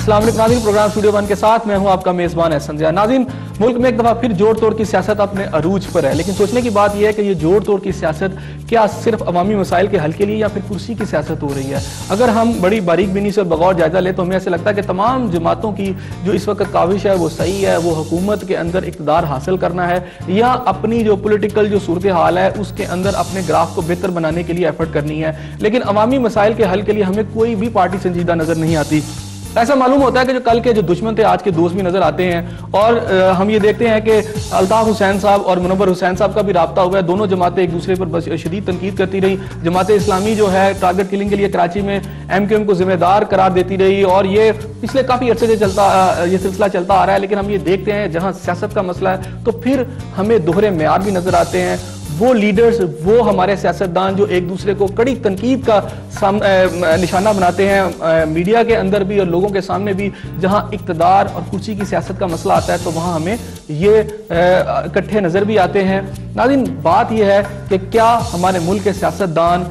السلام علیکم ناظرین، پروگرام اسٹوڈیو ون کے ساتھ میں ہوں آپ کا میزبان احسن ضیاء۔ ناظرین، ملک میں ایک دفعہ پھر جوڑ توڑ کی سیاست اپنے عروج پر ہے، لیکن سوچنے کی بات یہ ہے کہ یہ جوڑ توڑ کی سیاست کیا صرف عوامی مسائل کے حل کے لیے یا پھر کرسی کی سیاست ہو رہی ہے؟ اگر ہم بڑی باریک بینی سے بغور جائزہ لیں تو ہمیں ایسے لگتا ہے کہ تمام جماعتوں کی جو اس وقت کاوش ہے وہ صحیح ہے، وہ حکومت کے اندر اقتدار حاصل کرنا ہے یا اپنی جو پولیٹیکل جو صورتحال ہے اس کے اندر اپنے گراف کو بہتر بنانے کے لیے ایفرٹ کرنی ہے، لیکن عوامی مسائل کے حل کے لیے ہمیں کوئی بھی پارٹی سنجیدہ نظر نہیں آتی۔ ایسا معلوم ہوتا ہے کہ جو کل کے جو دشمن تھے آج کے دوست بھی نظر آتے ہیں، اور ہم یہ دیکھتے ہیں کہ الطاف حسین صاحب اور منور حسین صاحب کا بھی رابطہ ہوا ہے، دونوں جماعتیں ایک دوسرے پر شدید تنقید کرتی رہی۔ جماعت اسلامی جو ہے ٹارگٹ کلنگ کے لیے کراچی میں ایم کیو ایم کو ذمہ دار قرار دیتی رہی، اور یہ پچھلے کافی عرصے سے یہ سلسلہ چلتا آ رہا ہے، لیکن ہم یہ دیکھتے ہیں جہاں سیاست کا مسئلہ ہے تو پھر ہمیں دوہرے معیار بھی نظر آتے ہیں۔ وہ لیڈرز، وہ ہمارے سیاستدان جو ایک دوسرے کو کڑی تنقید کا نشانہ بناتے ہیں میڈیا کے اندر بھی اور لوگوں کے سامنے بھی، جہاں اقتدار اور کرسی کی سیاست کا مسئلہ آتا ہے تو وہاں ہمیں یہ اکٹھے نظر بھی آتے ہیں۔ ناظرین، بات یہ ہے کہ کیا ہمارے ملک کے سیاستدان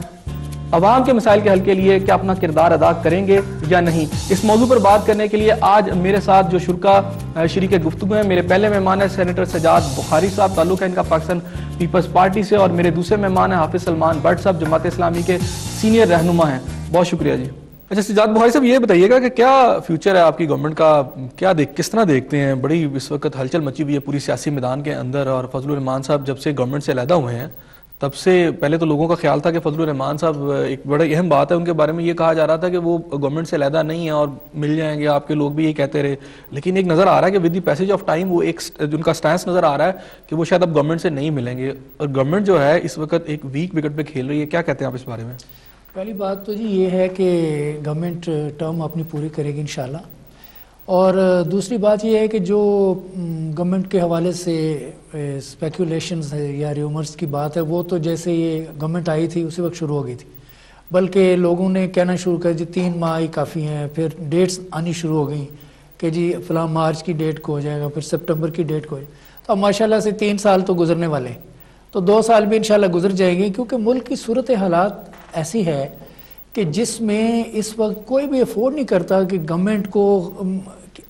عوام کے مسائل کے حل کے لیے کیا اپنا کردار ادا کریں گے یا نہیں؟ اس موضوع پر بات کرنے کے لیے آج میرے ساتھ جو شرکا شریک گفتگو ہیں، میرے پہلے مہمان ہیں سینیٹر سجاد بخاری صاحب، تعلق ہے ان کا پاکستان پیپلز پارٹی سے، اور میرے دوسرے مہمان ہیں حافظ سلمان بٹ صاحب، جماعت اسلامی کے سینئر رہنما ہیں۔ بہت شکریہ جی۔ اچھا سجاد بخاری صاحب، یہ بتائیے گا کہ کیا فیوچر ہے آپ کی گورنمنٹ کا، کس طرح دیکھتے ہیں؟ بڑی اس وقت ہلچل مچی ہوئی ہے پوری سیاسی میدان کے اندر، اور فضل الرحمان صاحب جب سے گورنمنٹ سے علیحدہ ہوئے ہیں تب سے پہلے تو لوگوں کا خیال تھا کہ فضل الرحمان صاحب، ایک بڑی اہم بات ہے ان کے بارے میں یہ کہا جا رہا تھا کہ وہ گورنمنٹ سے علیحدہ نہیں ہیں اور مل جائیں گے، آپ کے لوگ بھی یہ کہتے رہے، لیکن ایک نظر آ رہا ہے کہ with the passage of time وہ ایک ان کا سٹینس نظر آ رہا ہے کہ وہ شاید اب گورنمنٹ سے نہیں ملیں گے، اور گورنمنٹ جو ہے اس وقت ایک ویک وکٹ پہ کھیل رہی ہے۔ کیا کہتے ہیں آپ اس بارے میں؟ پہلی بات تو جی یہ ہے کہ گورنمنٹ ٹرم اپنی پوری کرے گی انشاءاللہ، اور دوسری بات یہ ہے کہ جو گورنمنٹ کے حوالے سے اسپیکولیشنز ہے یا ریومرز کی بات ہے، وہ تو جیسے یہ گورنمنٹ آئی تھی اسی وقت شروع ہو گئی تھی، بلکہ لوگوں نے کہنا شروع کر جی 3 ماہ ہی کافی ہیں، پھر ڈیٹس آنی شروع ہو گئیں کہ جی فلاں مارچ کی ڈیٹ کو ہو جائے گا، پھر سپٹمبر کی ڈیٹ کو ہو جائے گا۔ تو اب ماشاءاللہ سے 3 سال تو گزرنے والے ہیں، تو 2 سال بھی انشاءاللہ گزر جائے گی، کیونکہ ملک کی صورت حالات ایسی ہے کہ جس میں اس وقت کوئی بھی افورڈ نہیں کرتا کہ گورنمنٹ کو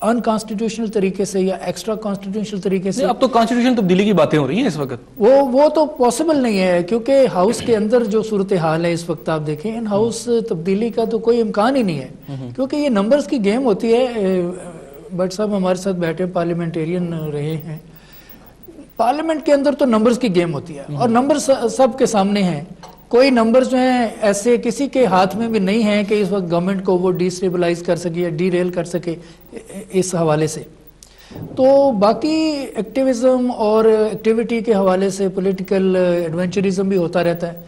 ان کانسٹیٹیوشنل طریقے سے یا ایکسٹرا کانسٹیٹیوشنل طریقے سے، اب تو کانسٹیٹیوشن تبدیلی کی باتیں ہو رہی ہیں اس وقت، وہ تو پاسبل نہیں ہے، کیونکہ ہاؤس کے اندر جو صورتحال ہے اس وقت آپ دیکھیں، ان ہاؤس تبدیلی کا تو کوئی امکان ہی نہیں ہے، کیونکہ یہ نمبرز کی گیم ہوتی ہے۔ بٹ صاحب ہمارے ساتھ بیٹھے پارلیمنٹیرین رہے ہیں، پارلیمنٹ کے اندر تو نمبرز کی گیم ہوتی ہے، اور نمبرز سب کے سامنے ہیں، کوئی نمبرز جو ہیں ایسے کسی کے ہاتھ میں بھی نہیں ہیں کہ اس وقت گورنمنٹ کو وہ ڈی اسٹیبلائز کر سکے یا ڈی ریل کر سکے اس حوالے سے۔ تو باقی ایکٹیویزم اور ایکٹیویٹی کے حوالے سے پولیٹیکل ایڈونچرزم بھی ہوتا رہتا ہے،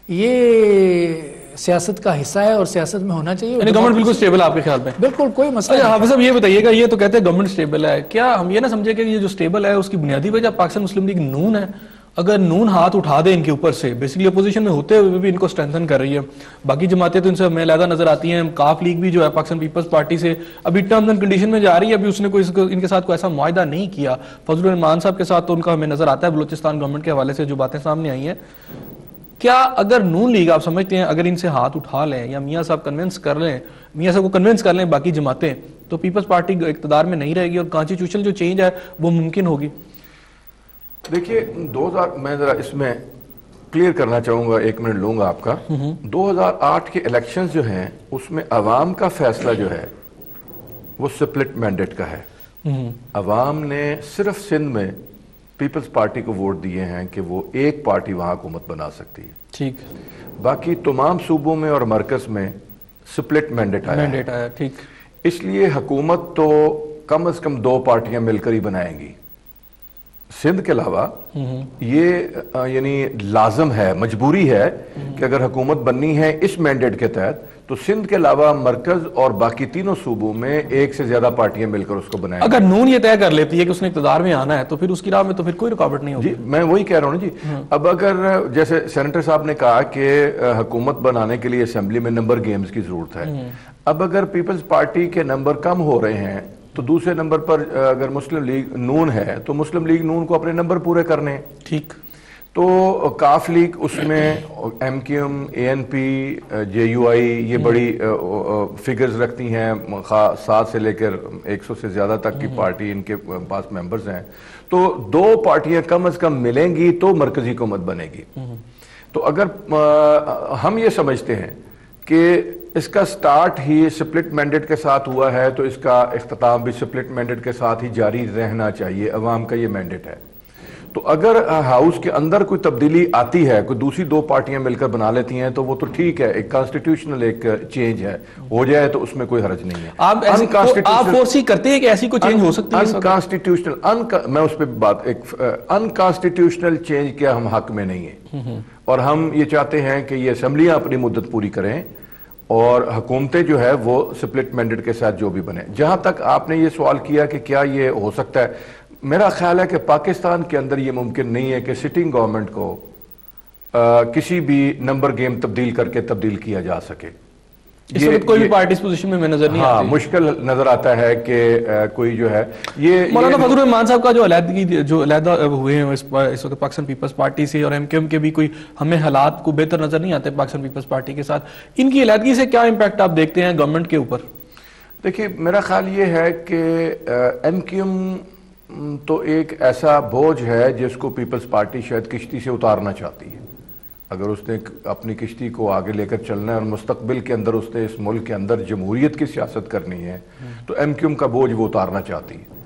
یہ سیاست کا حصہ ہے اور سیاست میں ہونا چاہیے۔ یعنی گورنمنٹ بالکل سٹیبل آپ کے خیال میں؟ بالکل کوئی مسئلہ نہیں۔ حافظ صاحب یہ بتائیے گا، یہ تو کہتے ہیں گورنمنٹ سٹیبل ہے، کیا ہم یہ نہ سمجھے کہ یہ جو سٹیبل ہے اس کی بنیادی وجہ پاکستان مسلم لیگ نون ہے؟ اگر نون ہاتھ اٹھا دے ان کے اوپر سے، بیسیکلی اپوزیشن میں ہوتے ہوئے بھی ان کو اسٹرینتھن کر رہی ہے، باقی جماعتیں تو ان سے ہمیں علیحدہ نظر آتی ہیں، کاف لیگ بھی جو ہے پاکستان پیپلز پارٹی سے ابھی ٹرمز اینڈ کنڈیشن میں جا رہی ہے، ابھی اس نے ان کے ساتھ کوئی ایسا معاہدہ نہیں کیا۔ فضل الرحمان صاحب کے ساتھ تو ان کا ہمیں نظر آتا ہے بلوچستان گورنمنٹ کے حوالے سے جو باتیں سامنے آئی ہیں۔ کیا اگر نون لیگ، آپ سمجھتے ہیں اگر ان سے ہاتھ اٹھا لیں یا میاں صاحب کو کنونس کر لیں باقی جماعتیں، تو پیپلز پارٹی اقتدار میں نہیں رہے گی اور کانسٹیٹیوشنل جو چینج ہے وہ ممکن ہوگی؟ دیکھیے، میں ذرا اس میں کلیئر کرنا چاہوں گا، 1 منٹ لوں گا آپ کا۔ 2008 کے الیکشنز جو ہیں اس میں عوام کا فیصلہ جو ہے وہ سپلٹ مینڈیٹ کا ہے۔ عوام نے صرف سندھ میں پیپلز پارٹی کو ووٹ دیے ہیں کہ وہ ایک پارٹی وہاں حکومت بنا سکتی ہے، ٹھیک، باقی تمام صوبوں میں اور مرکز میں سپلٹ مینڈیٹ آیا، ٹھیک۔ اس لیے حکومت تو کم از کم 2 پارٹیاں مل کر ہی بنائیں گی۔ سندھ کے علاوہ یہ یعنی لازم ہے، مجبوری ہے کہ اگر حکومت بننی ہے اس مینڈیٹ کے تحت تو سندھ کے علاوہ مرکز اور باقی تینوں صوبوں میں 1 سے زیادہ پارٹیاں مل کر اس کو بنائیں۔ اگر نون یہ طے کر لیتی ہے کہ اس نے اقتدار میں آنا ہے تو پھر اس کی راہ میں تو پھر کوئی رکاوٹ نہیں ہوگی۔ جی میں وہی کہہ رہا ہوں جی۔ اب اگر جیسے سینیٹر صاحب نے کہا کہ حکومت بنانے کے لیے اسمبلی میں نمبر گیمز کی ضرورت ہے، اب اگر پیپلز پارٹی کے نمبر کم ہو رہے ہیں تو دوسرے نمبر پر اگر مسلم لیگ نون ہے تو مسلم لیگ نون کو اپنے نمبر پورے کرنے ہیں، ٹھیک۔ تو کاف لیگ اس میں M Q M, A N P, J U I یہ بڑی فگرز رکھتی ہیں، 7 سے لے کر 100 سے زیادہ تک کی پارٹی ان کے پاس ممبرز ہیں. تو 2 پارٹیاں کم از کم ملیں گی تو مرکزی حکومت بنے گی. تو اگر ہم یہ سمجھتے ہیں کہ اس کا سٹارٹ ہی سپلٹ مینڈیٹ کے ساتھ ہوا ہے تو اس کا اختتام بھی سپلٹ مینڈیٹ کے ساتھ ہی جاری رہنا چاہیے، عوام کا یہ مینڈیٹ ہے. تو اگر ہاؤس کے اندر کوئی تبدیلی آتی ہے، کوئی دوسری 2 پارٹیاں مل کر بنا لیتی ہیں تو وہ تو ٹھیک ہے، ایک کانسٹیٹیوشنل ایک چینج ہے، ہو جائے تو اس میں کوئی حرج نہیں ہے. آپ فورسی کرتے ہیں کہ ایسی کوئی چینج ہو سکتی ہے؟ انکانسٹیٹیوشنل میں اس پہ بات انکانسٹیٹیوشنل چینج کیا ہم حق میں نہیں ہیں، اور ہم یہ چاہتے ہیں کہ یہ اسمبلیاں اپنی مدت پوری کریں اور حکومتیں جو ہے وہ سپلٹ مینڈیٹ کے ساتھ جو بھی بنے. جہاں تک آپ نے یہ سوال کیا کہ کیا یہ ہو سکتا ہے، میرا خیال ہے کہ پاکستان کے اندر یہ ممکن نہیں ہے کہ سٹنگ گورنمنٹ کو کسی بھی نمبر گیم تبدیل کر کے تبدیل کیا جا سکے. اس وقت کوئی بھی پارٹی اس پوزیشن میں نظر نہیں آتی. مشکل نظر آتا ہے کہ کوئی جو ہے یہ مولانا فضل الرحمان صاحب کا جو علیحدہ ہوئے ہیں اس وقت پاکستان پیپلز پارٹی سے اور ایم کیو ایم کے بھی کوئی ہمیں حالات کو بہتر نظر نہیں آتے پاکستان پیپلز پارٹی کے ساتھ، ان کی علیحدگی سے کیا امپیکٹ آپ دیکھتے ہیں گورنمنٹ کے اوپر؟ دیکھیے میرا خیال یہ ہے کہ ایم کیو ایم تو ایک ایسا بوجھ ہے جس کو پیپلز پارٹی شاید کشتی سے اتارنا چاہتی ہے. اگر اس نے اپنی کشتی کو آگے لے کر چلنا ہے اور مستقبل کے اندر اس نے اس ملک کے اندر جمہوریت کی سیاست کرنی ہے تو ایم کیو ایم کا بوجھ وہ اتارنا چاہتی ہے.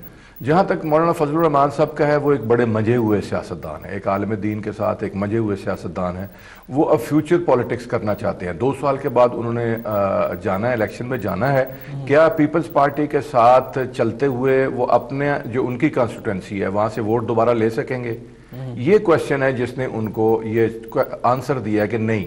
جہاں تک مولانا فضل الرحمان صاحب کا ہے، وہ ایک بڑے منجھے ہوئے سیاستدان ہیں، ایک عالم دین کے ساتھ ایک منجھے ہوئے سیاستدان ہیں. وہ اب فیوچر پولیٹکس کرنا چاہتے ہیں. 2 سال کے بعد انہوں نے جانا ہے، الیکشن میں جانا ہے. کیا پیپلز پارٹی کے ساتھ چلتے ہوئے وہ اپنے جو ان کی کانسٹیٹوئنسی ہے وہاں سے ووٹ دوبارہ لے سکیں گے؟ یہ کویسچن ہے جس نے ان کو یہ آنسر دیا کہ نہیں.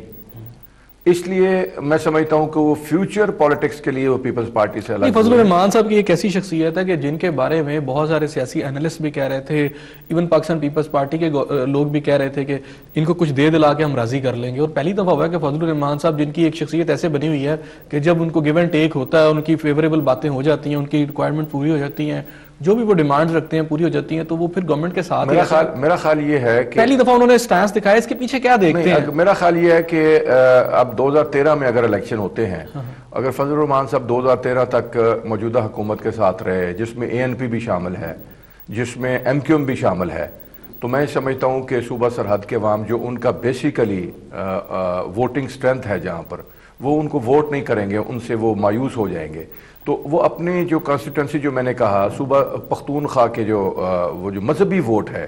اس لیے میں سمجھتا ہوں کہ وہ فیوچر پولیٹکس کے لیے وہ پیپلز پارٹی سے الگ. فضل الرحمان صاحب کی ایک ایسی شخصیت ہے کہ جن کے بارے میں بہت سارے سیاسی اینالسٹ بھی کہہ رہے تھے، ایون پاکستان پیپلز پارٹی کے لوگ بھی کہہ رہے تھے کہ ان کو کچھ دے دلا کے ہم راضی کر لیں گے. اور پہلی دفعہ ہوا ہے کہ فضل الرحمان صاحب جن کی ایک شخصیت ایسے بنی ہوئی ہے کہ جب ان کو گیو اینڈ ٹیک ہوتا ہے، ان کی فیوریبل باتیں ہو جاتی ہیں، ان کی ریکوائرمنٹ پوری ہو جاتی ہیں، جو بھی وہ ڈیمانڈز رکھتے ہیں پوری ہو جاتی ہیں، تو وہ پھر گورنمنٹ کے ساتھ. میرا خیال یہ ہے کہ پہلی دفعہ انہوں نے سٹانس دکھایا، اس کے پیچھے کیا دیکھتے ہیں؟ میرا خیال یہ ہے کہ اب 2013 میں اگر الیکشن ہوتے ہیں، اگر فضل الرحمان صاحب 2013 تک موجودہ حکومت کے ساتھ رہے جس میں اے این پی بھی شامل ہے، جس میں ایم کیو ایم بھی شامل ہے، تو میں سمجھتا ہوں کہ صوبہ سرحد کے عوام جو ان کا بیسیکلی ووٹنگ سٹرینتھ ہے جہاں پر، وہ ان کو ووٹ نہیں کریں گے، ان سے وہ مایوس ہو جائیں گے. تو وہ اپنے جو کانسٹیٹوئنسی جو میں نے کہا صوبہ پختونخوا کے وہ جو مذہبی ووٹ ہے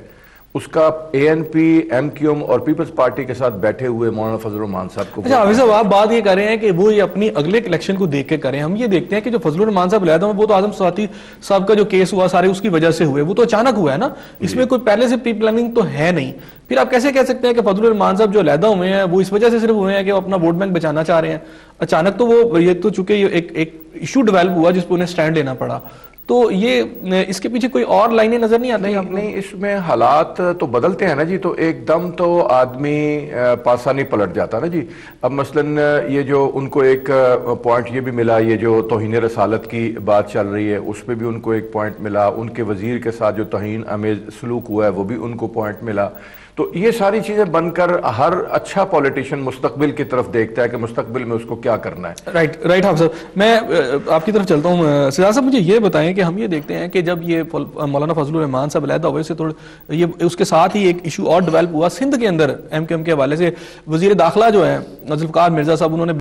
اس کا A N P, M Q M اور پیپلز پارٹی کے ساتھ بیٹھے ہوئے مولانا فضل الرحمان صاحب کو. اچھا حافظ صاحب، آپ بات یہ کر رہے ہیں کہ وہ یہ اپنی اگلے الیکشن کو دیکھ کے کریں. ہم یہ دیکھتے ہیں کہ جو فضل الرحمان صاحب علیحدہ وہ تو اعظم سواتی صاحب کا جو کیس ہوا سارے اس کی وجہ سے ہوئے، وہ تو اچانک ہوا ہے نا، اس میں کوئی پہلے سے پری پلاننگ تو ہے نہیں. پھر آپ کیسے کہہ سکتے ہیں کہ فضل الرحمان صاحب جو علیحدہ ہوئے ہیں وہ اس وجہ سے صرف ہوئے ہیں کہ وہ اپنا ووٹ بینک بچانا چاہ رہے ہیں؟ اچانک تو وہ یہ تو چونکہ ایک ایشو ڈیولپ ہوا جس پہ انہیں سٹینڈ لینا پڑا، تو یہ اس کے پیچھے کوئی اور لائنیں نظر نہیں آتی؟ نہیں، اس میں حالات تو بدلتے ہیں نا جی، تو ایک دم تو آدمی پاسا نہیں پلٹ جاتا نا جی. اب مثلاً یہ جو ان کو ایک پوائنٹ یہ بھی ملا، یہ جو توہین رسالت کی بات چل رہی ہے اس پہ بھی ان کو ایک پوائنٹ ملا، ان کے وزیر کے ساتھ جو توہین آمیز سلوک ہوا ہے وہ بھی ان کو پوائنٹ ملا. تو یہ ساری چیزیں بن کر ہر اچھا پولیٹیشن مستقبل کی طرف دیکھتا ہے کہ مستقبل میں اس کو کیا کرنا ہے. رائٹ حافظ صاحب، میں آپ کی طرف چلتا ہوں. سجاد صاحب مجھے یہ بتائیں کہ ہم یہ دیکھتے ہیں کہ جب یہ مولانا فضل الرحمان صاحب علیحدہ ہوئے سے تھوڑا یہ اس کے ساتھ ہی ایک ایشو اور ڈیولپ ہوا سندھ کے اندر ایم کیو ایم کے حوالے سے. وزیر داخلہ جو ہے ذوالفقار مرزا صاحب، انہوں نے